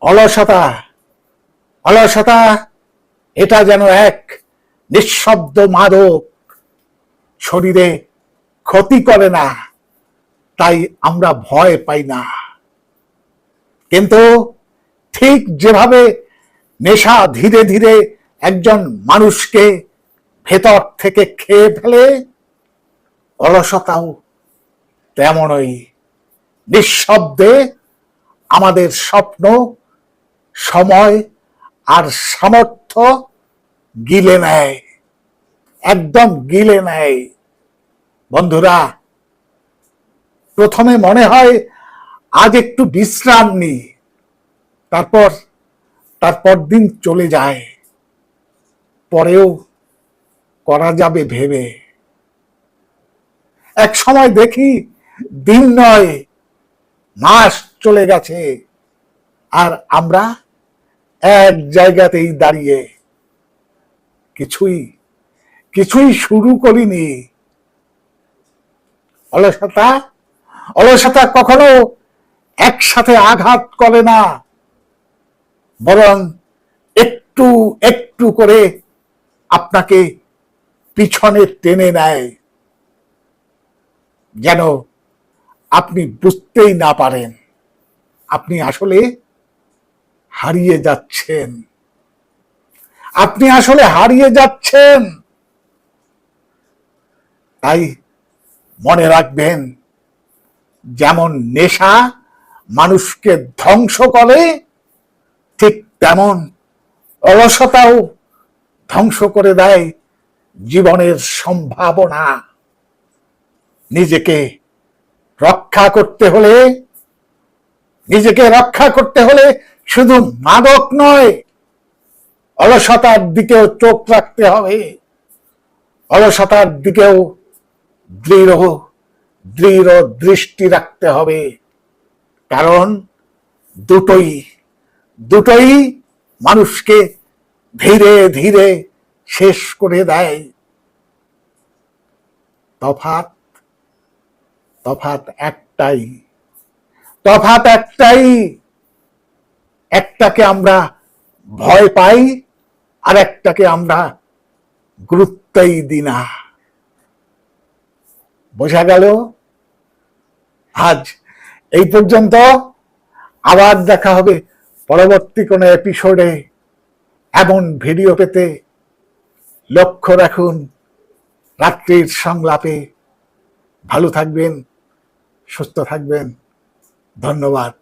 অলসতা অলসতা এটা যেন এক নিঃশব্দ মাদক, শরীরে ক্ষতি করে না, তাই আমরা ভয় পাই না। কিন্তু ঠিক যেভাবে নেশা ধীরে ধীরে একজন মানুষকে ভেতর থেকে খেয়ে ফেলে, অলসতাও তেমনই নিঃশব্দে আমাদের স্বপ্ন, সময় আর সামর্থ্য গিলে নেয়, একদম গিলে নেয়। বন্ধুরা, প্রথমে মনে হয় আজ একটু বিশ্রাম নি, তারপর দিন চলে যায়, পরেও করা যাবে ভেবে। এক সময় দেখি দিন নয় মাস চলে গেছে, আর আমরা এক জায়গাতেই দাঁড়িয়ে, কিছুই শুরু করিনি। অলসতা কখনো একসাথে আঘাত করে না, বরং একটু একটু করে আপনাকে পিছনে টেনে নেয়, যেন আপনি বুঝতেই না পারেন আপনি আসলে হারিয়ে যাচ্ছেন। তাই মনে রাখবেন, যেমন নেশা মানুষকে ধ্বংস করে, ঠিক তেমন অলসতাও ধ্বংস করে দেয় জীবনের সম্ভাবনা। নিজেকে রক্ষা করতে হলে শুধু মাদক নয়, অলসতার দিকেও চোখ রাখতে হবে, অলসতার দিকেও দৃঢ় দৃষ্টি রাখতে হবে। কারণ দুটোই মানুষকে ধীরে ধীরে শেষ করে দেয়। তফাৎ একটাই, একটাকে আমরা ভয় পাই, আর একটাকে আমরা গুরুত্বই দিই না। বোঝা গেল? আজ এই পর্যন্ত, আবার দেখা হবে পরবর্তী কোনো এপিসোডে। এমন ভিডিও পেতে লক্ষ্য রাখুন রাত্রির সংলাপে। ভালো থাকবেন, সুস্থ থাকবেন। ধন্যবাদ।